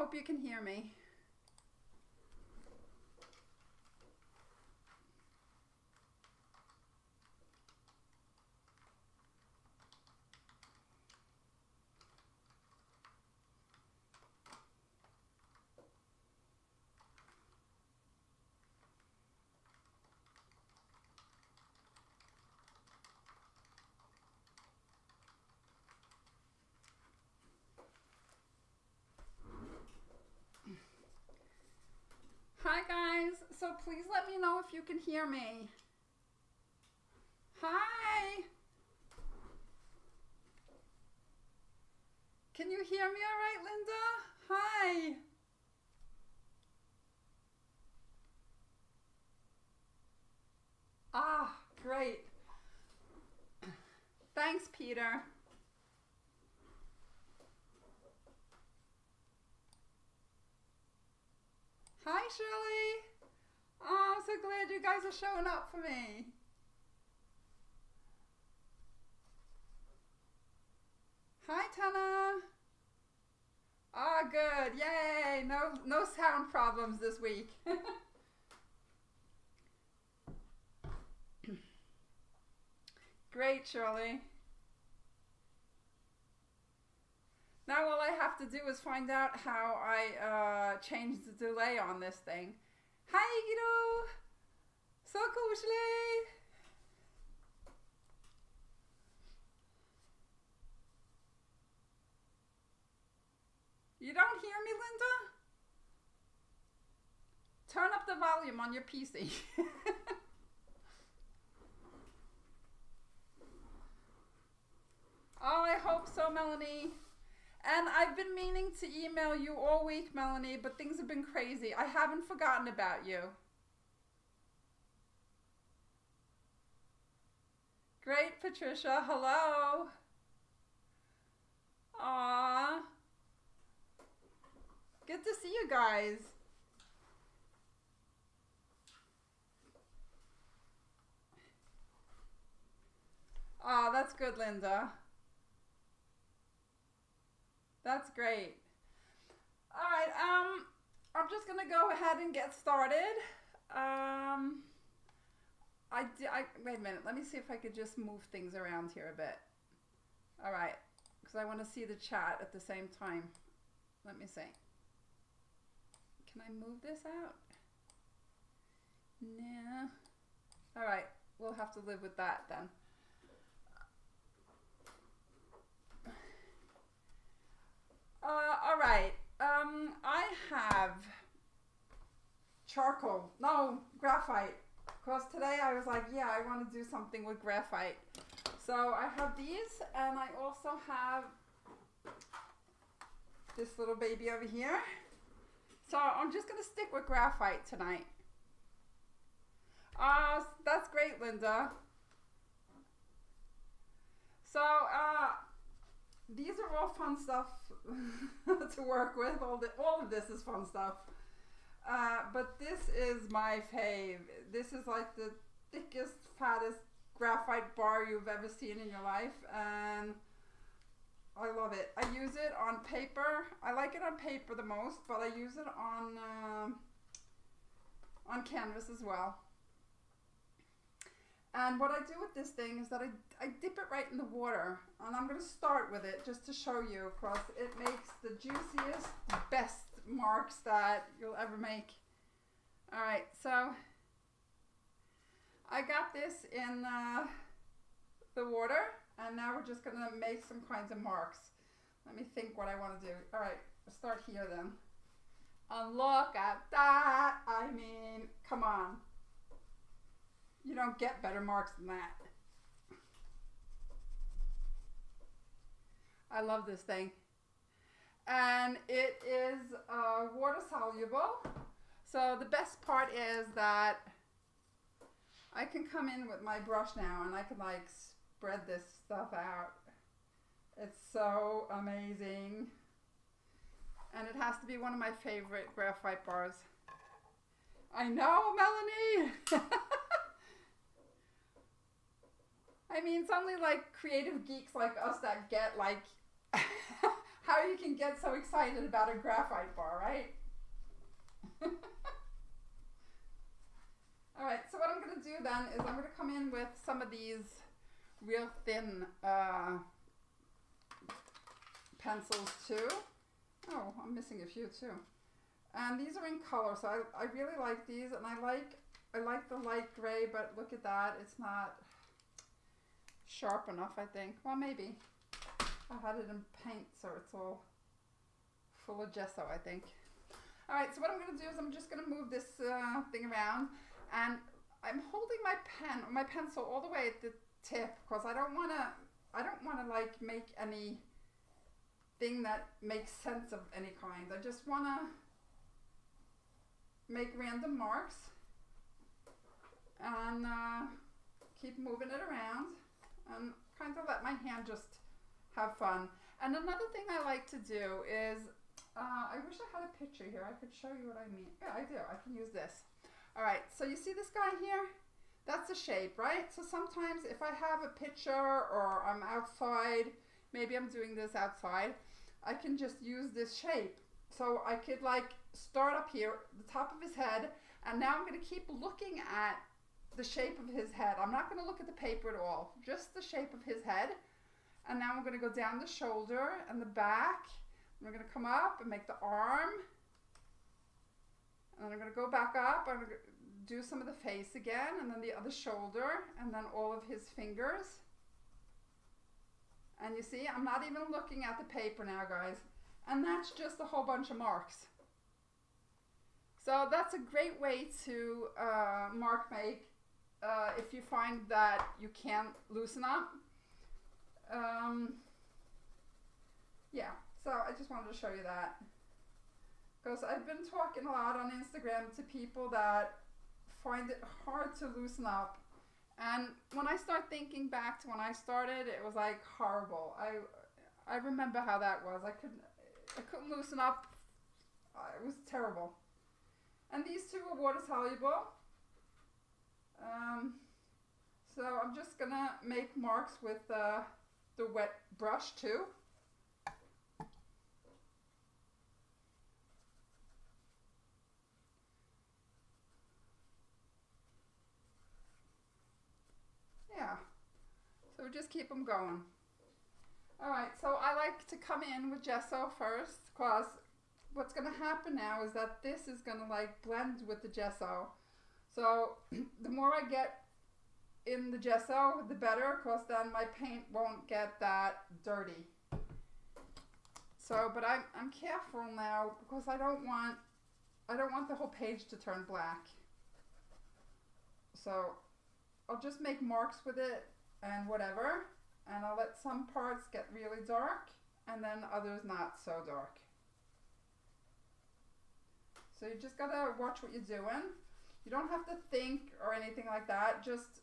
hope you can hear me. Hi guys, so please let me know if you can hear me. Hi! Can you hear me all right, Linda? Hi! Ah, great. Thanks, Peter. Hi, Shirley. Oh, I'm so glad you guys are showing up for me. Hi, Tana. Oh, good. Yay. No sound problems this week. Great, Shirley. Now all I have to do is find out how I change the delay on this thing. Hi, Guido! Så koselig! You don't hear me, Linda? Turn up the volume on your PC. Oh, I hope so, Melanie. And I've been meaning to email you all week, Melanie, but things have been crazy. I haven't forgotten about you. Great, Patricia. Hello. Aww. Good to see you guys. Oh, that's good, Linda. That's great. All right, I'm just gonna go ahead and get started. Wait a minute. Let me see if I could just move things around here a bit. All right, because I want to see the chat at the same time. Let me see. Can I move this out? No. All right, we'll have to live with that then. All right, I have charcoal, no, graphite, because today I was like, yeah, I want to do something with graphite. So I have these, and I also have this little baby over here. So I'm just going to stick with graphite tonight. That's great, Linda. So, these are all fun stuff to work with. All of this is fun stuff. But this is my fave. This is like the thickest, fattest graphite bar you've ever seen in your life. And I love it. I use it on paper. I like it on paper the most, but I use it on canvas as well. And what I do with this thing is that I dip it right in the water, and I'm going to start with it just to show you, because it makes the juiciest, best marks that you'll ever make. All right, so I got this in the water, and now we're just going to make some kinds of marks. Let me think what I want to do. All right, let's start here then. And look at that. I mean, come on. You don't get better marks than that. I love this thing. And it is water soluble. So the best part is that I can come in with my brush now and I can like spread this stuff out. It's so amazing. And it has to be one of my favorite graphite bars. I know, Melanie! I mean, it's only like creative geeks like us that get like how you can get so excited about a graphite bar, right? All right, so what I'm going to do then is I'm going to come in with some of these real thin pencils too. Oh, I'm missing a few too. And these are in color, so I really like these, and I like the light gray, but look at that, it's not sharp enough, I think. Well, maybe. I had it in paint, so it's all full of gesso, I think. All right, so what I'm going to do is I'm just going to move this thing around, and I'm holding my pencil all the way at the tip because I don't want to like make any thing that makes sense of any kind. I just want to make random marks and keep moving it around and kind of let my hand just have fun. And another thing I like to do is, I wish I had a picture here. I could show you what I mean. Yeah, I do. I can use this. All right, so you see this guy here? That's a shape, right? So sometimes if I have a picture or I'm outside, maybe I'm doing this outside, I can just use this shape. So I could like start up here, the top of his head, and now I'm going to keep looking at the shape of his head. I'm not going to look at the paper at all, just the shape of his head. And now I'm going to go down the shoulder and the back. And we're going to come up and make the arm. And then I'm going to go back up. I'm going to do some of the face again, and then the other shoulder, and then all of his fingers. And you see, I'm not even looking at the paper now, guys. And that's just a whole bunch of marks. So that's a great way to mark make if you find that you can't loosen up. Yeah, so I just wanted to show you that. Because I've been talking a lot on Instagram to people that find it hard to loosen up. And when I start thinking back to when I started, it was like horrible. I remember how that was. I couldn't loosen up. It was terrible. And these two are water soluble. So I'm just gonna make marks with the wet brush too. Yeah, so just keep them going. All right, so I like to come in with gesso first because what's going to happen now is that this is going to like blend with the gesso. So the more I get in the gesso, the better, because then my paint won't get that dirty. So, but I'm careful now because I don't want the whole page to turn black. So I'll just make marks with it and whatever, and I'll let some parts get really dark and then others not so dark. So you just gotta watch what you're doing. You don't have to think or anything like that. Just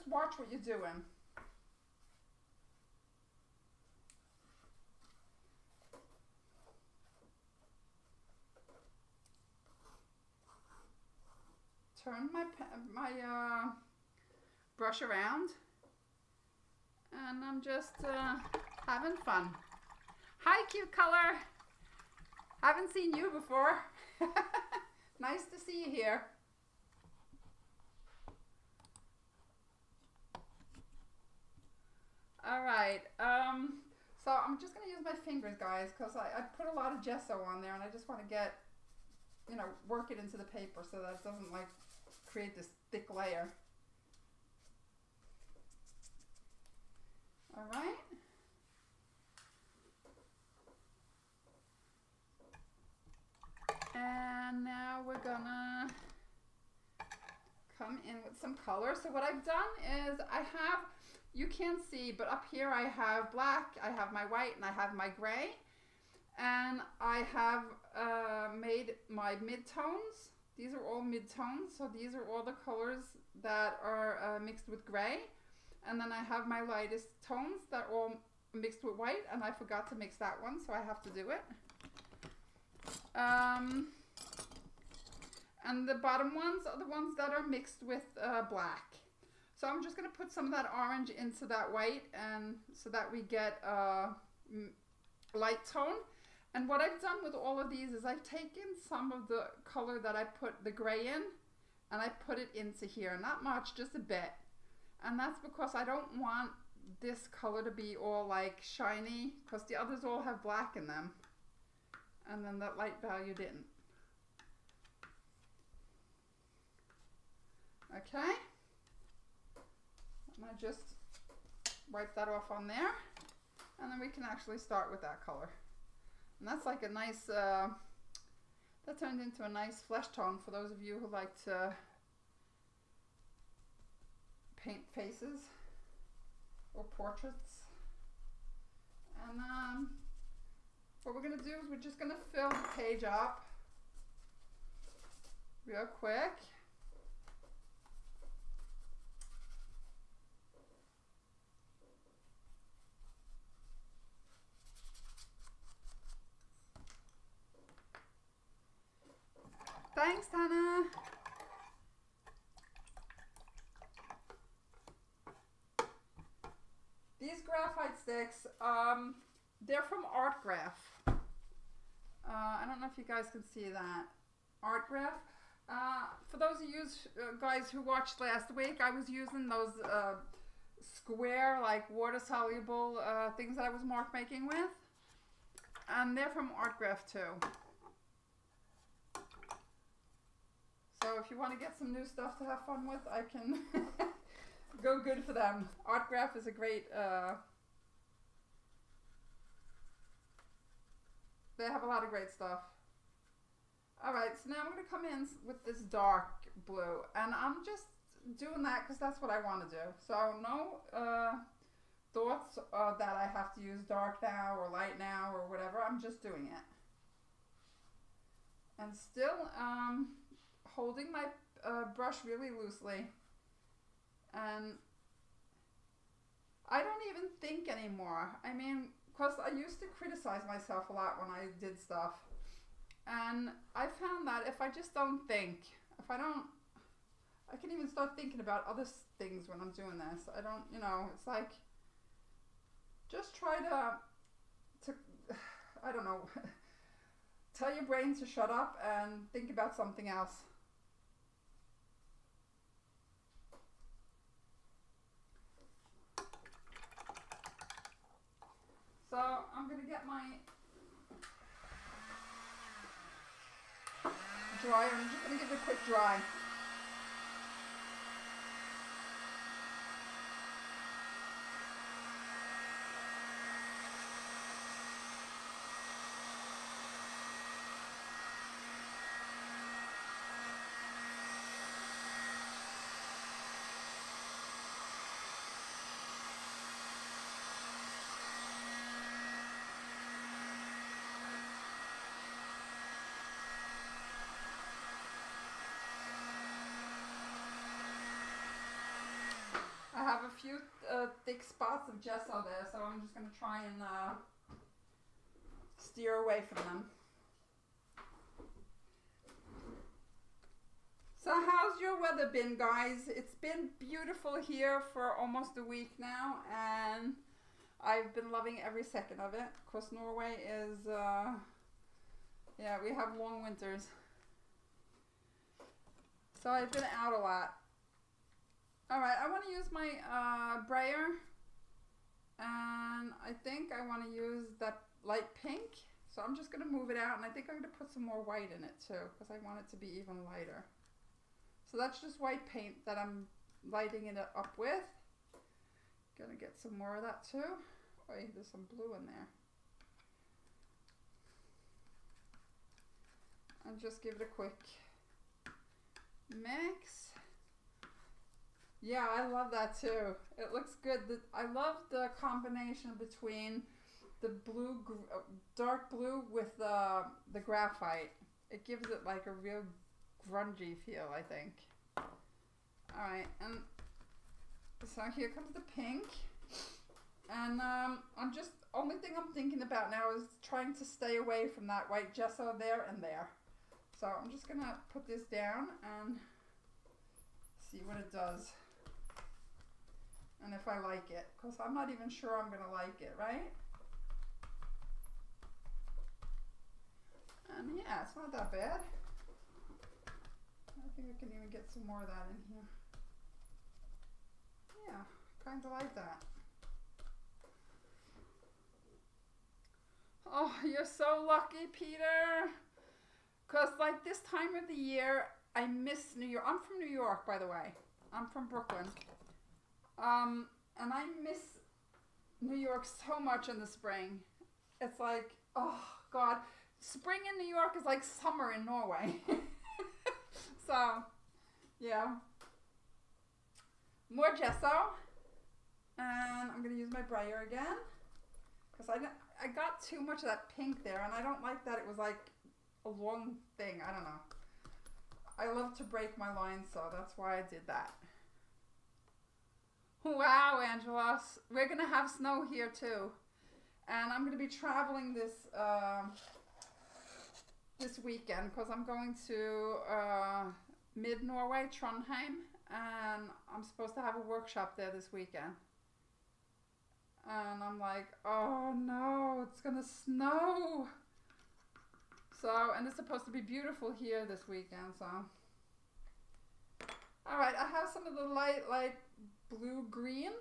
watch what you're doing. Turn my brush around, and I'm just having fun. Hi, cute color. Haven't seen you before. Nice to see you here. All right. So I'm just gonna use my fingers, guys, because I put a lot of gesso on there, and I just want to get, work it into the paper so that it doesn't like create this thick layer. All right. And now we're gonna come in with some color. So what I've done is you can't see, but up here I have black, I have my white, and I have my gray. And I have made my mid-tones. These are all mid-tones, so these are all the colors that are mixed with gray. And then I have my lightest tones that are all mixed with white, and I forgot to mix that one, so I have to do it. And the bottom ones are the ones that are mixed with black. So I'm just going to put some of that orange into that white, and so that we get light tone. And what I've done with all of these is I've taken some of the color that I put the gray in, and I put it into here. Not much, just a bit. And that's because I don't want this color to be all like shiny, because the others all have black in them. And then that light value didn't. Okay. And I just wipe that off on there. And then we can actually start with that color. And that's like a nice, that turned into a nice flesh tone for those of you who like to paint faces or portraits. And what we're going to do is we're just going to fill the page up real quick. Thanks, Tana. These graphite sticks, they're from Art Graph. I don't know if you guys can see that. Art Graph. For those of you guys who watched last week, I was using those square, like water-soluble things that I was mark making with. And they're from Art Graph too. So if you want to get some new stuff to have fun with, I can go good for them. Art Graph is a great, they have a lot of great stuff. Alright, so now I'm going to come in with this dark blue. And I'm just doing that because that's what I want to do. So no thoughts that I have to use dark now or light now or whatever. I'm just doing it. And still, holding my brush really loosely, and I don't even think anymore. I mean, because I used to criticize myself a lot when I did stuff, and I found that if I just don't think, I can even start thinking about other things when I'm doing this. I don't, it's like, just try to I don't know, tell your brain to shut up and think about something else. So I'm going to get my dryer. I'm just going to give it a quick dry. I have a few thick spots of gesso there, so I'm just going to try and steer away from them. So how's your weather been, guys? It's been beautiful here for almost a week now, and I've been loving every second of it. Of course, Norway is, yeah, we have long winters. So I've been out a lot. Alright, I want to use my brayer, and I think I want to use that light pink. So I'm just going to move it out, and I think I'm going to put some more white in it too, because I want it to be even lighter. So that's just white paint that I'm lighting it up with. Gonna get some more of that too. Oh, there's some blue in there. And just give it a quick mix. Yeah, I love that too. It looks good. I love the combination between the blue, dark blue with the graphite. It gives it like a real grungy feel, I think. Alright, and so here comes the pink. And I'm just, only thing I'm thinking about now is trying to stay away from that white gesso there and there. So I'm just gonna put this down and see what it does. And if I like it, because I'm not even sure I'm gonna like it, right? And yeah, it's not that bad. I think I can even get some more of that in here. Yeah, kind of like that. Oh, you're so lucky, Peter. Because like this time of the year, I miss New York. I'm from New York, by the way. I'm from Brooklyn. And I miss New York so much in the spring. It's like, oh God. Spring in New York is like summer in Norway. So, yeah. More gesso. And I'm going to use my brayer again. Because I got too much of that pink there. And I don't like that it was like a long thing. I don't know. I love to break my lines, so that's why I did that. Wow, Angela. We're going to have snow here too. And I'm going to be traveling this weekend because I'm going to mid-Norway, Trondheim. And I'm supposed to have a workshop there this weekend. And I'm like, oh no, it's going to snow. So, and it's supposed to be beautiful here this weekend, so. All right, I have some of the light blue-green.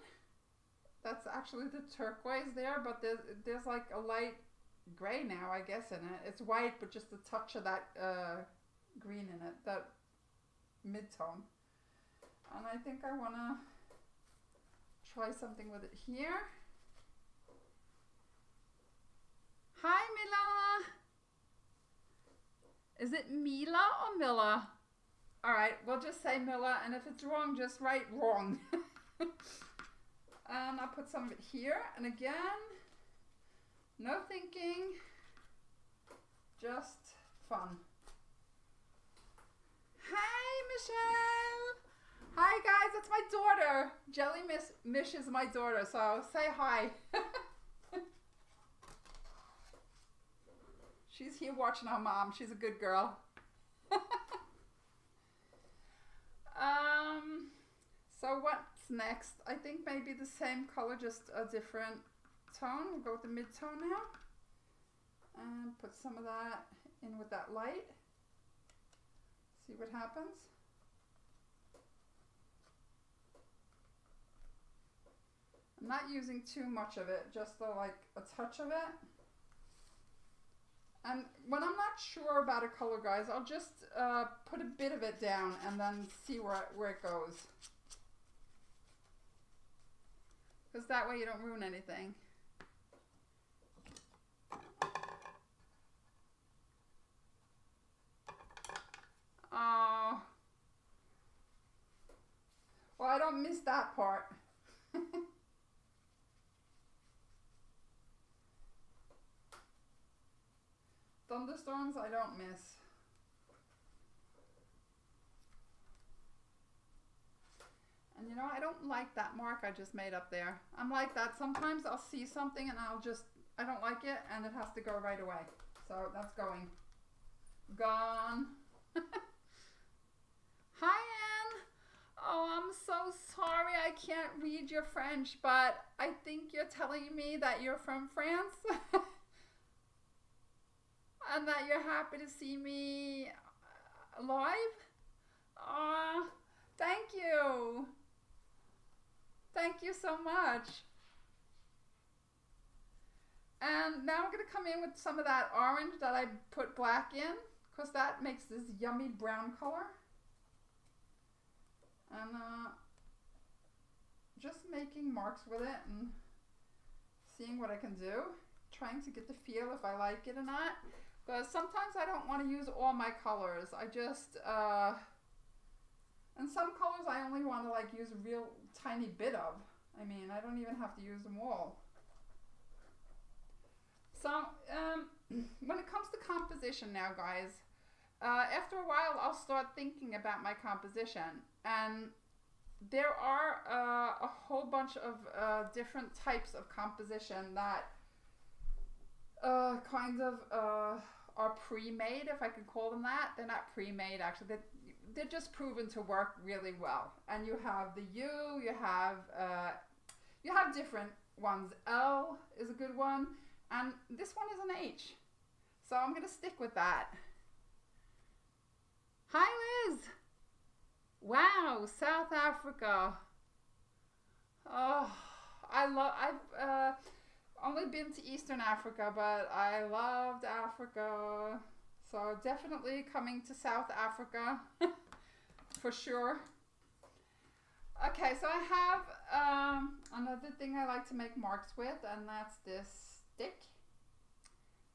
That's actually the turquoise there, but there's like a light gray now, I guess, in it. It's white, but just a touch of that green in it, that mid-tone. And I think I want to try something with it here. Hi, Mila. Is it Mila or Milla? All right, we'll just say Milla, and if it's wrong, just write wrong. And I'll put some of it here, and again, no thinking, just fun. Hi, Michelle. Hi, guys, it's my daughter. Jelly Mish is my daughter, so say hi. She's here watching her mom. She's a good girl. So what's next? I think maybe the same color, just a different tone. We'll go with the mid-tone now. And put some of that in with that light. See what happens. I'm not using too much of it, just like a touch of it. And when I'm not sure about a color, guys, I'll just put a bit of it down and then see where it goes. Because that way you don't ruin anything. Oh. Well, I don't miss that part. Thunderstorms, I don't miss. And you know, I don't like that mark I just made up there. I'm like that. Sometimes I'll see something and I don't like it and it has to go right away. So that's going. Gone. Hi, Anne. Oh, I'm so sorry I can't read your French, but I think you're telling me that you're from France. And that you're happy to see me live. Aw, thank you. Thank you so much. And now I'm going to come in with some of that orange that I put black in, because that makes this yummy brown color. And just making marks with it and seeing what I can do. Trying to get the feel if I like it or not. Because sometimes I don't want to use all my colors. I just, and some colors I only want to like use a real tiny bit of. I mean, I don't even have to use them all. So, when it comes to composition now, guys, after a while I'll start thinking about my composition. And there are a whole bunch of different types of composition that kind of are pre-made, if I could call them that. They're not pre-made, actually. They're just proven to work really well. And you have the U, you have different ones. L is a good one, and this one is an H. So I'm going to stick with that. Hi, Liz. Wow, South Africa. Oh, I've only been to Eastern Africa, but I loved Africa. So definitely coming to South Africa for sure. Okay, so I have another thing I like to make marks with, and that's this stick.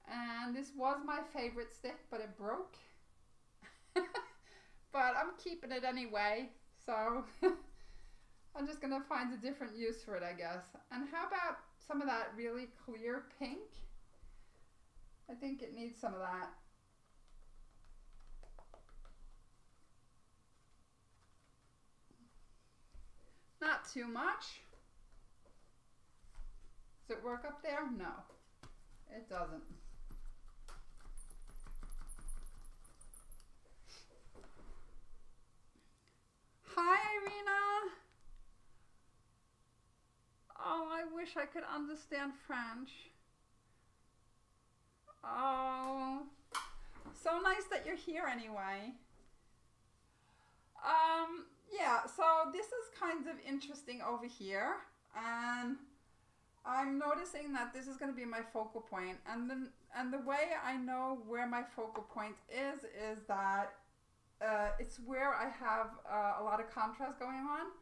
And this was my favorite stick, but it broke. But I'm keeping it anyway, so I'm just gonna find a different use for it, I guess. And how about some of that really clear pink? I think it needs some of that. Not too much. Does it work up there? No, it doesn't. Hi, Irina. Oh, I wish I could understand French. Oh, so nice that you're here anyway. Yeah, so this is kind of interesting over here, and I'm noticing that this is going to be my focal point, and the way I know where my focal point is that it's where I have a lot of contrast going on,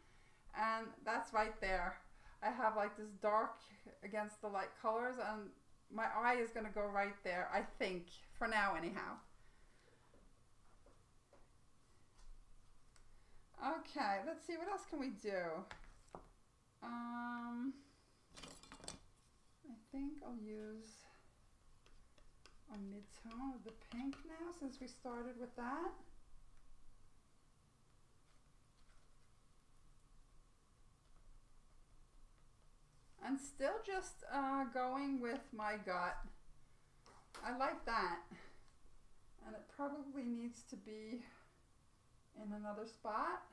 and that's right there. I have like this dark against the light colors, and my eye is going to go right there, I think, for now anyhow. Okay, let's see, what else can we do? I think I'll use a mid-tone of the pink now, since we started with that. And still just going with my gut. I like that. And it probably needs to be in another spot.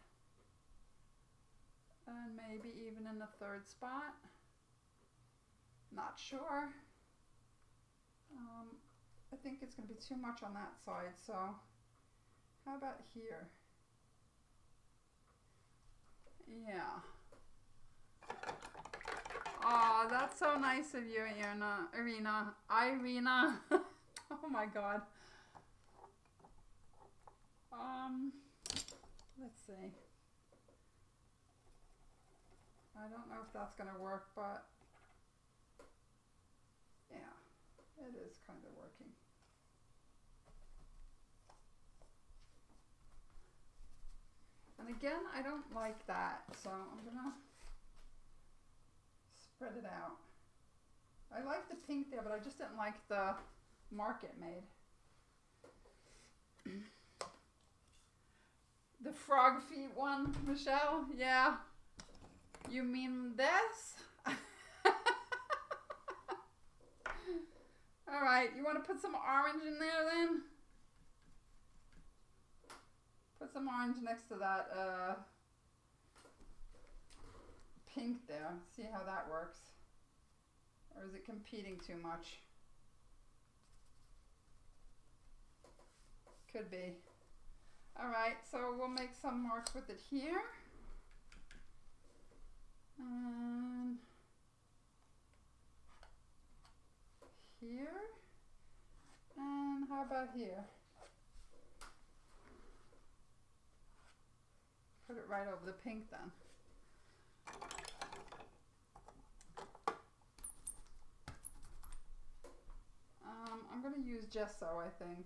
And maybe even in the third spot. Not sure. I think it's going to be too much on that side, so how about here? Yeah. Oh, that's so nice of you, Irina. Oh my God. Let's see. I don't know if that's gonna work, but yeah, it is kind of working. And again, I don't like that, so I'm gonna spread it out. I like the pink there, but I just didn't like the mark it made. The frog feet one, Michelle? Yeah. You mean this? All right, you want to put some orange in there then? Put some orange next to that pink there. See how that works. Or is it competing too much? Could be. Alright, so we'll make some marks with it here. And here. And how about here? Put it right over the pink then. I'm going to use gesso, I think.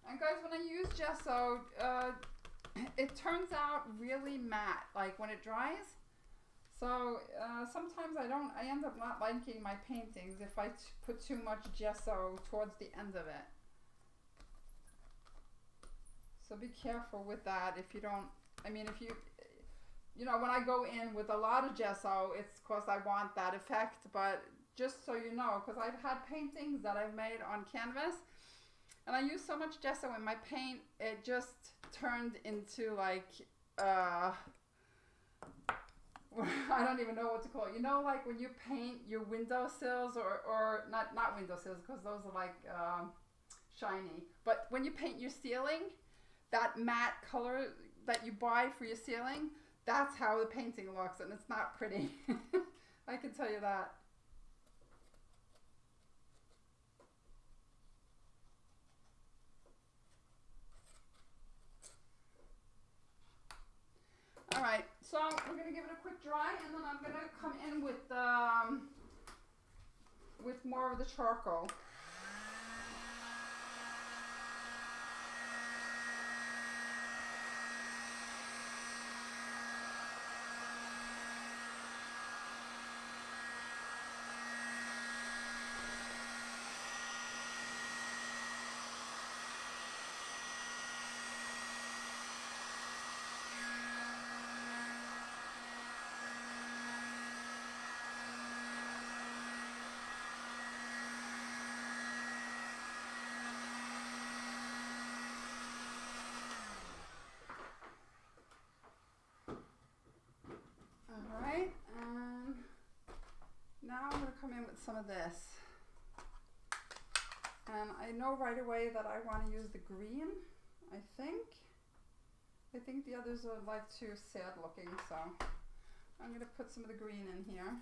And guys, when I use gesso, it turns out really matte, like when it dries. So sometimes I end up not liking my paintings if I put too much gesso towards the end of it. So be careful with that. If you don't, I mean, if you know, when I go in with a lot of gesso, it's because I want that effect, but just so you know, because I've had paintings that I've made on canvas, and I use so much gesso in my paint, it just turned into like, I don't even know what to call it. You know, like when you paint your windowsills, or not windowsills, because those are like shiny. But when you paint your ceiling, that matte color that you buy for your ceiling, that's how the painting looks, and it's not pretty. I can tell you that. All right, so we're gonna give it a quick dry, and then I'm gonna come in with more of the charcoal. Alright, and now I'm going to come in with some of this. And I know right away that I want to use the green, I think. I think the others are like too sad looking, so I'm going to put some of the green in here.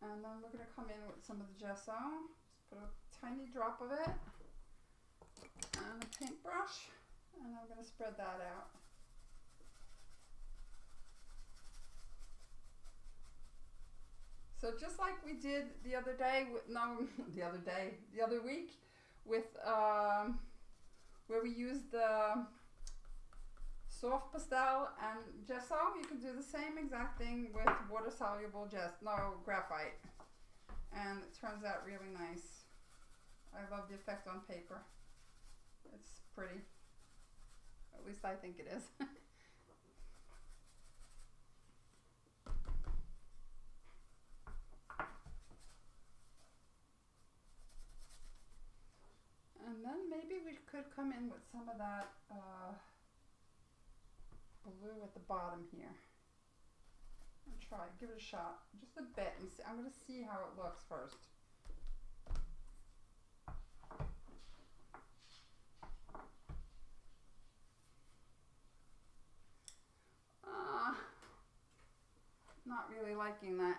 And then we're going to come in with some of the gesso. Just put a tiny drop of it. And a paintbrush. And I'm going to spread that out. So just like we did the other day, the other week, with where we used the soft pastel and gesso, you can do the same exact thing with water-soluble graphite. And it turns out really nice. I love the effect on paper. It's pretty. At least I think it is. And then maybe we could come in with some of that blue at the bottom here. And try, give it a shot, just a bit, and see. I'm going to see how it looks first. Not really liking that.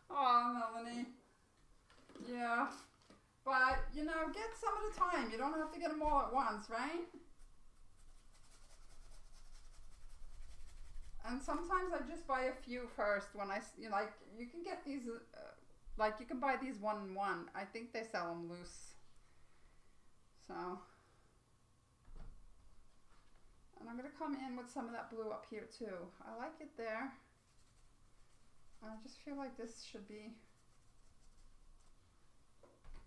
Oh, Melanie. Yeah. But, you know, get some at a time. You don't have to get them all at once, right? And sometimes I just buy a few first when like, you can get these, like, you can buy these 1-in-1. I think they sell them loose. So. And I'm going to come in with some of that blue up here too. I like it there. I just feel like this should be,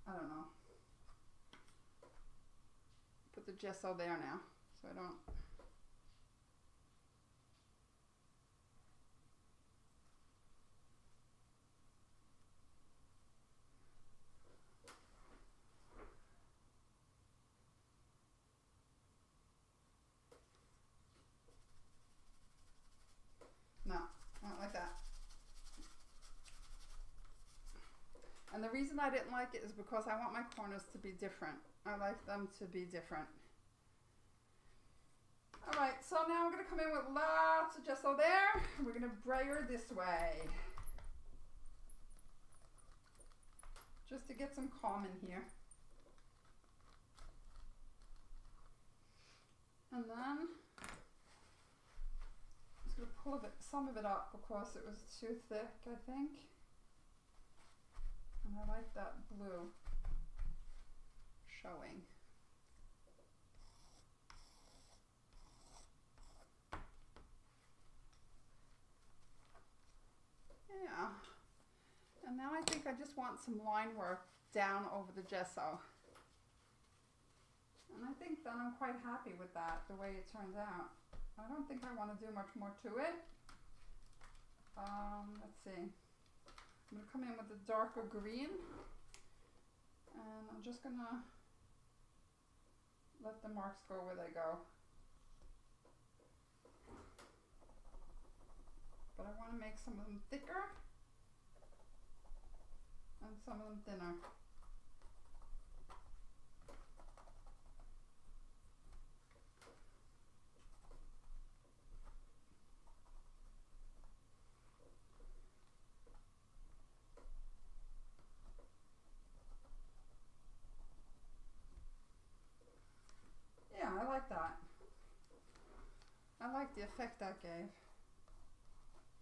I don't know. Put the gesso there now, so I don't. No, I don't like that. And the reason I didn't like it is because I want my corners to be different. I like them to be different. All right, so now I'm going to come in with lots of gesso there. We're going to brayer this way. Just to get some calm in here. And then I'm just going to pull some of it up because it was too thick, I think. And I like that blue showing. Yeah. And now I think I just want some line work down over the gesso. And I think then I'm quite happy with that, the way it turns out. I don't think I want to do much more to it. Let's see. I'm going to come in with the darker green, and I'm just going to let the marks go where they go. but I want to make some of them thicker and some of them thinner. Yeah, I like that. I like the effect that gave.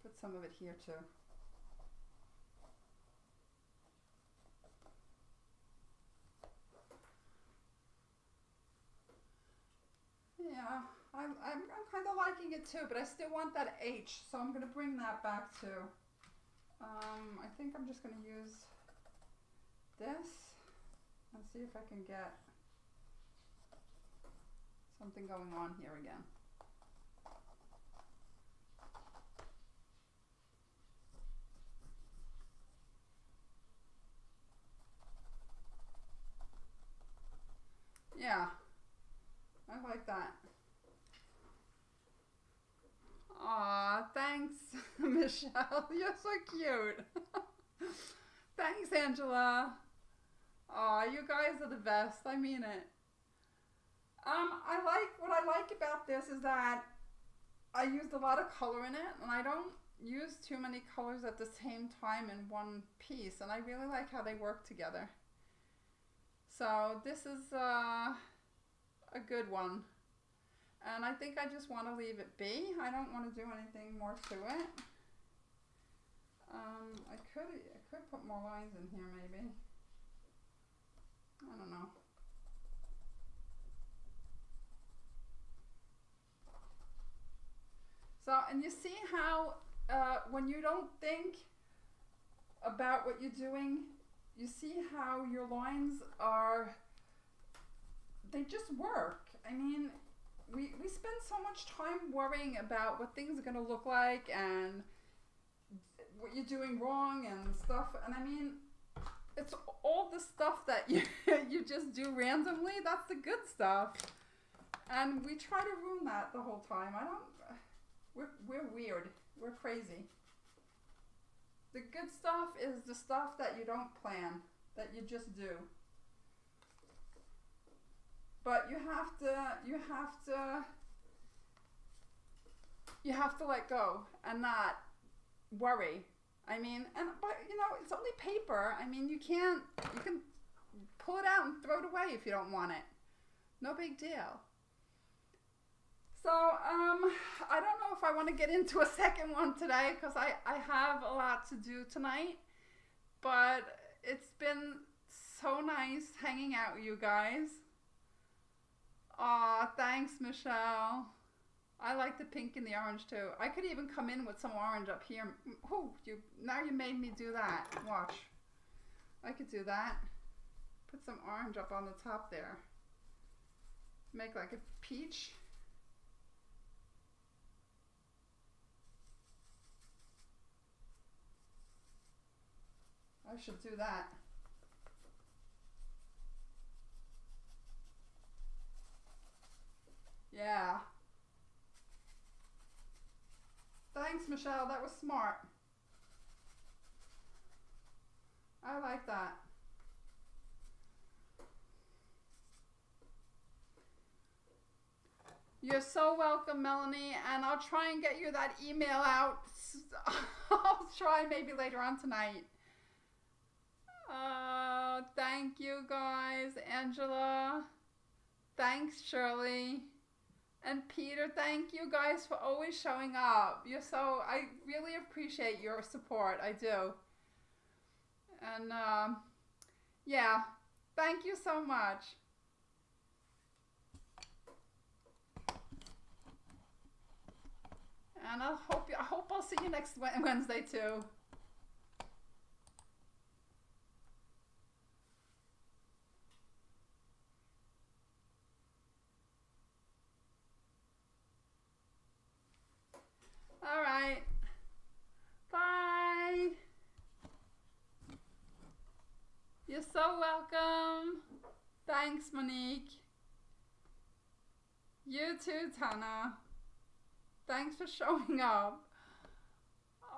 Put some of it here too. Yeah, I'm kind of liking it too, but I still want that H, so I'm going to bring that back too. I think I'm just going to use this and see if I can get something going on here again. Yeah, I like that. Aw, thanks, Michelle. You're so cute. Thanks, Angela. Aw, you guys are the best. I mean it. What I like about this is that I used a lot of color in it, and I don't use too many colors at the same time in one piece, and I really like how they work together. So this is a good one. And I think I just want to leave it be. I don't want to do anything more to it. I could put more lines in here maybe. I don't know. So, and you see how when you don't think about what you're doing, you see how your lines are, they just work. I mean, we spend so much time worrying about what things are going to look like and what you're doing wrong and stuff. And I mean, it's all the stuff that you just do randomly. That's the good stuff. And we try to ruin that the whole time. We're weird. We're crazy. The good stuff is the stuff that you don't plan, that you just do. But you have to let go and not worry. I mean, but you know, it's only paper. I mean, you can pull it out and throw it away if you don't want it. No big deal. So, I don't know if I want to get into a second one today because I have a lot to do tonight. But it's been so nice hanging out with you guys. Aw, thanks, Michelle. I like the pink and the orange too. I could even come in with some orange up here. Ooh, now you made me do that. Watch. I could do that. Put some orange up on the top there. Make like a peach. I should do that. Yeah. Thanks, Michelle. That was smart. I like that. You're so welcome, Melanie, and I'll try and get you that email out. I'll try maybe later on tonight. Thank you guys, Angela. Thanks, Shirley. And Peter, thank you guys for always showing up. I really appreciate your support. I do. And yeah, thank you so much. And I hope I'll see you next Wednesday too. All right. Bye. You're so welcome. Thanks, Monique. You too, Tana. Thanks for showing up.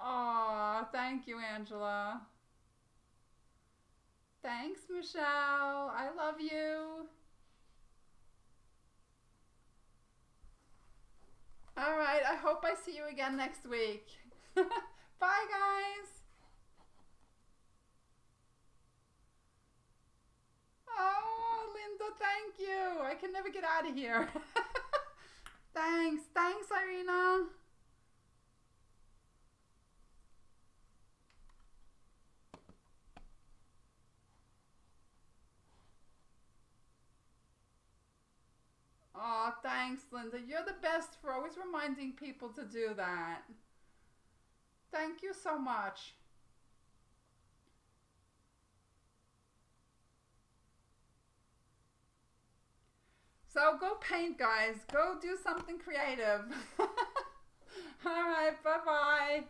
Aw, thank you, Angela. Thanks, Michelle. I love you. All right, I hope I see you again next week. Bye, guys. Oh, Linda, thank you. I can never get out of here. Thanks. Thanks, Irina. Oh, thanks, Linda. You're the best for always reminding people to do that. Thank you so much. So go paint, guys. Go do something creative. All right, bye-bye.